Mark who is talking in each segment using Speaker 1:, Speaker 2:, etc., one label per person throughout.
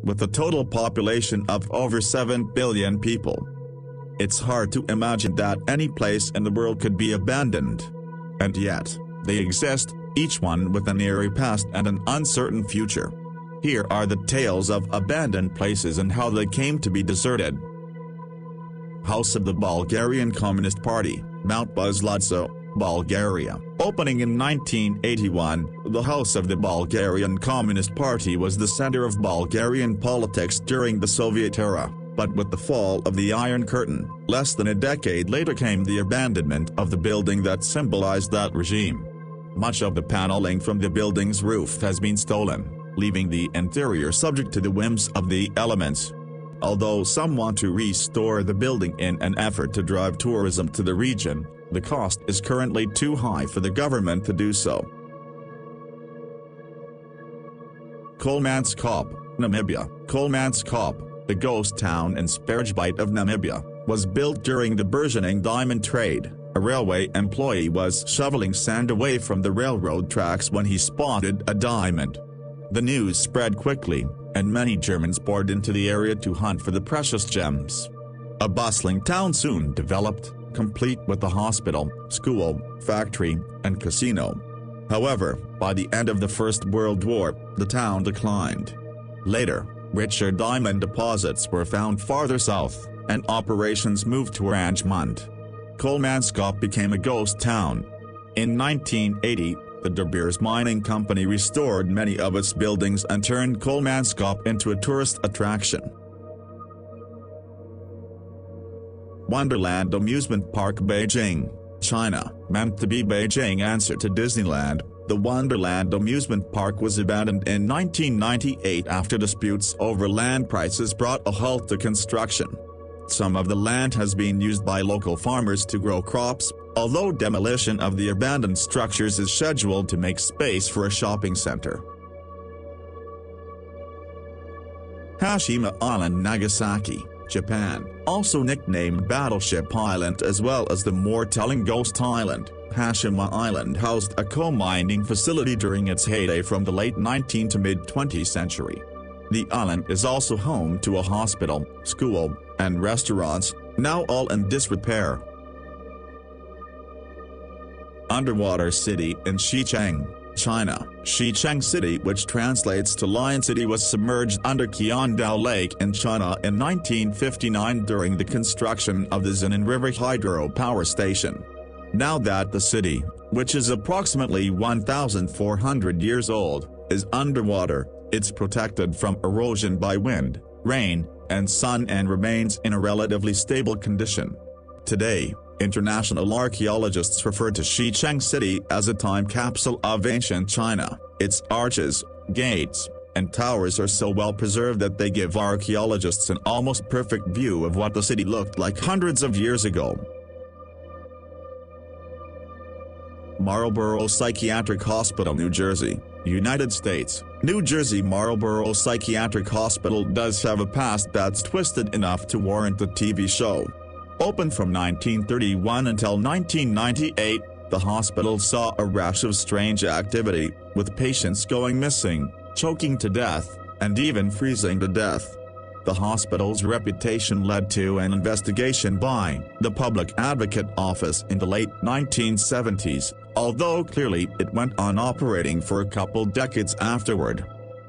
Speaker 1: with a total population of over 7 billion people. It's hard to imagine that any place in the world could be abandoned. And yet, they exist, each one with an eerie past and an uncertain future. Here are the tales of abandoned places and how they came to be deserted. House of the Bulgarian Communist Party, Mount Buzlazzo, Bulgaria. Opening in 1981, the House of the Bulgarian Communist Party was the center of Bulgarian politics during the Soviet era, but with the fall of the Iron Curtain, less than a decade later came the abandonment of the building that symbolized that regime. Much of the paneling from the building's roof has been stolen, leaving the interior subject to the whims of the elements. Although some want to restore the building in an effort to drive tourism to the region, the cost is currently too high for the government to do so. Kolmanskop, Namibia. Kolmanskop, the ghost town in Sparegebied of Namibia, was built during the burgeoning diamond trade. A railway employee was shoveling sand away from the railroad tracks when he spotted a diamond. The news spread quickly, and many Germans poured into the area to hunt for the precious gems. A bustling town soon developed, complete with a hospital, school, factory, and casino. However, by the end of the First World War, the town declined. Later, richer diamond deposits were found farther south, and operations moved to Amusement. Kolmanskop became a ghost town. In 1980, the De Beers Mining Company restored many of its buildings and turned Kolmanskop into a tourist attraction. Wonderland Amusement Park, Beijing, China. Meant to be Beijing's answer to Disneyland, the Wonderland Amusement Park was abandoned in 1998 after disputes over land prices brought a halt to construction. Some of the land has been used by local farmers to grow crops, although demolition of the abandoned structures is scheduled to make space for a shopping center. Hashima Island, Nagasaki, Japan, also nicknamed Battleship Island as well as the more telling Ghost Island. Hashima Island housed a coal mining facility during its heyday from the late 19th to mid-20th century. The island is also home to a hospital, school, and restaurants, now all in disrepair. Underwater City in Xicheng, China. Xicheng City, which translates to Lion City, was submerged under Qiandao Lake in China in 1959 during the construction of the Zinan River Hydro Power Station. Now that the city, which is approximately 1,400 years old, is underwater, it's protected from erosion by wind, rain, and sun and remains in a relatively stable condition. Today, international archaeologists refer to Xicheng City as a time capsule of ancient China. Its arches, gates, and towers are so well preserved that they give archaeologists an almost perfect view of what the city looked like hundreds of years ago. Marlborough Psychiatric Hospital, New Jersey, United States. New Jersey Marlborough Psychiatric Hospital does have a past that's twisted enough to warrant a TV show. Open from 1931 until 1998, the hospital saw a rash of strange activity, with patients going missing, choking to death, and even freezing to death. The hospital's reputation led to an investigation by the Public Advocate Office in the late 1970s, although clearly it went on operating for a couple decades afterward.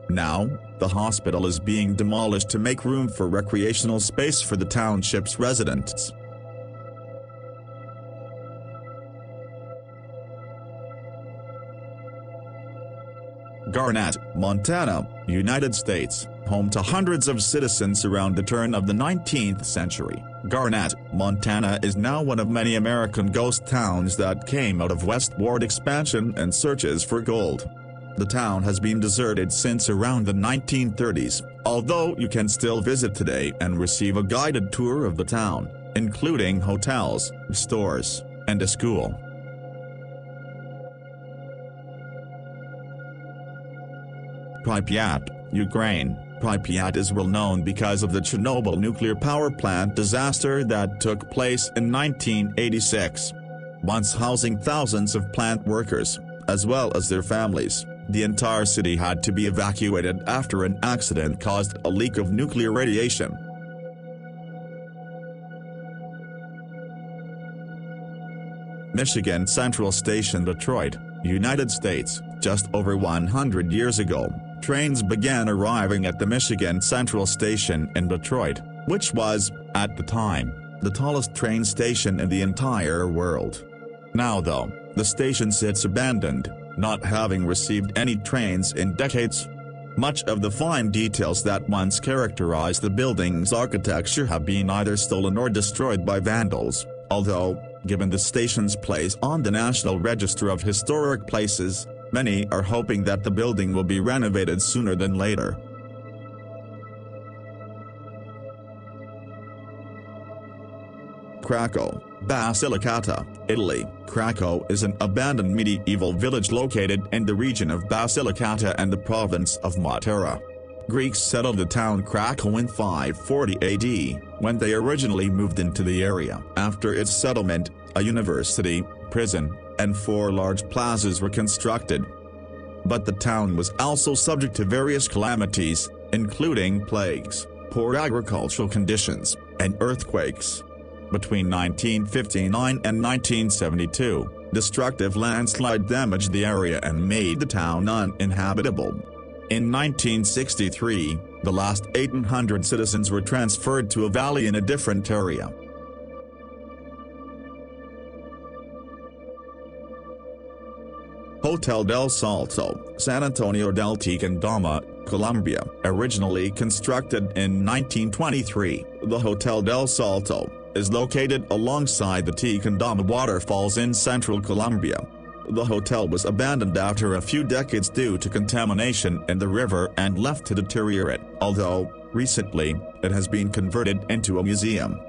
Speaker 1: Now, the hospital is being demolished to make room for recreational space for the township's residents. Garnett, Montana, United States, home to hundreds of citizens around the turn of the 19th century. Garnett, Montana is now one of many American ghost towns that came out of westward expansion and searches for gold. The town has been deserted since around the 1930s, although you can still visit today and receive a guided tour of the town, including hotels, stores, and a school. Pripyat, Ukraine. Pripyat is well known because of the Chernobyl nuclear power plant disaster that took place in 1986. Once housing thousands of plant workers, as well as their families, the entire city had to be evacuated after an accident caused a leak of nuclear radiation. Michigan Central Station, Detroit, United States. Just over 100 years ago, trains began arriving at the Michigan Central Station in Detroit, which was, at the time, the tallest train station in the entire world. Now though, the station sits abandoned, not having received any trains in decades. Much of the fine details that once characterized the building's architecture have been either stolen or destroyed by vandals, although, given the station's place on the National Register of Historic Places, many are hoping that the building will be renovated sooner than later. Krakow, Basilicata, Italy. Krakow is an abandoned medieval village located in the region of Basilicata and the province of Matera. Greeks settled the town Krakow in 540 AD, when they originally moved into the area. After its settlement, a university, prison, and 4 large plazas were constructed. But the town was also subject to various calamities, including plagues, poor agricultural conditions, and earthquakes. Between 1959 and 1972, destructive landslide damaged the area and made the town uninhabitable. In 1963, the last 1,800 citizens were transferred to a valley in a different area. Hotel del Salto, San Antonio del Tequendama, Colombia. Originally constructed in 1923, the Hotel del Salto is located alongside the Tequendama waterfalls in central Colombia. The hotel was abandoned after a few decades due to contamination in the river and left to deteriorate, although, recently, it has been converted into a museum.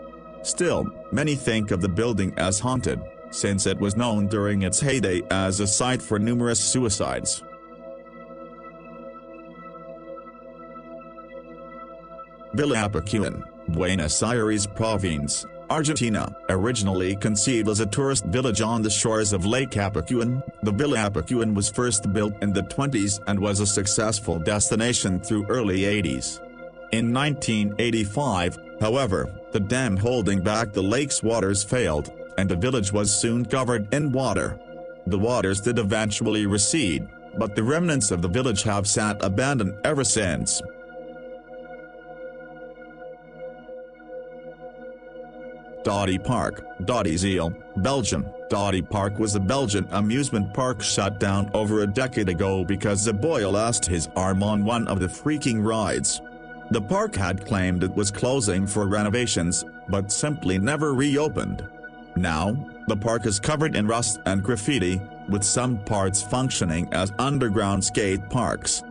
Speaker 1: Still, many think of the building as haunted, since it was known during its heyday as a site for numerous suicides. Villa Apucuan, Buenos Aires Province, Argentina. Originally conceived as a tourist village on the shores of Lake Apucuan, the Villa Apucuan was first built in the 20s and was a successful destination through early 80s. In 1985, however, the dam holding back the lake's waters failed, and the village was soon covered in water. The waters did eventually recede, but the remnants of the village have sat abandoned ever since. Dodi Park, Dodi, Belgium. Dodi Park was a Belgian amusement park shut down over a decade ago because a boy lost his arm on one of the freaking rides. The park had claimed it was closing for renovations, but simply never reopened. Now, the park is covered in rust and graffiti, with some parts functioning as underground skate parks.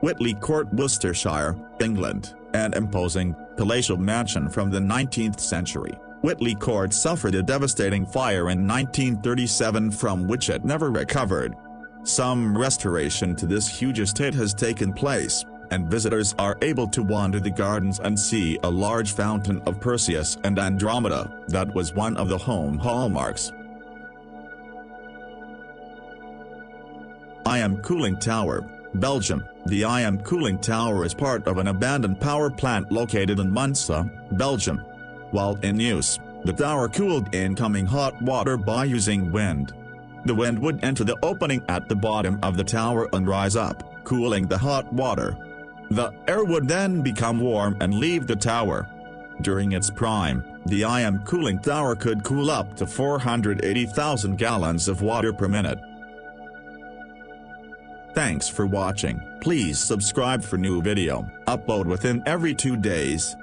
Speaker 1: Whitley Court, Worcestershire, England, an imposing, palatial mansion from the 19th century. Whitley Court suffered a devastating fire in 1937 from which it never recovered. Some restoration to this huge estate has taken place, and visitors are able to wander the gardens and see a large fountain of Perseus and Andromeda that was one of the home hallmarks. IM Cooling Tower, Belgium. The IM Cooling Tower is part of an abandoned power plant located in Munster, Belgium. While in use, the tower cooled incoming hot water by using wind. The wind would enter the opening at the bottom of the tower and rise up, cooling the hot water. The air would then become warm and leave the tower. During its prime, the IM Cooling Tower could cool up to 480,000 gallons of water per minute. Thanks for watching. Please subscribe for new video, upload within every 2 days.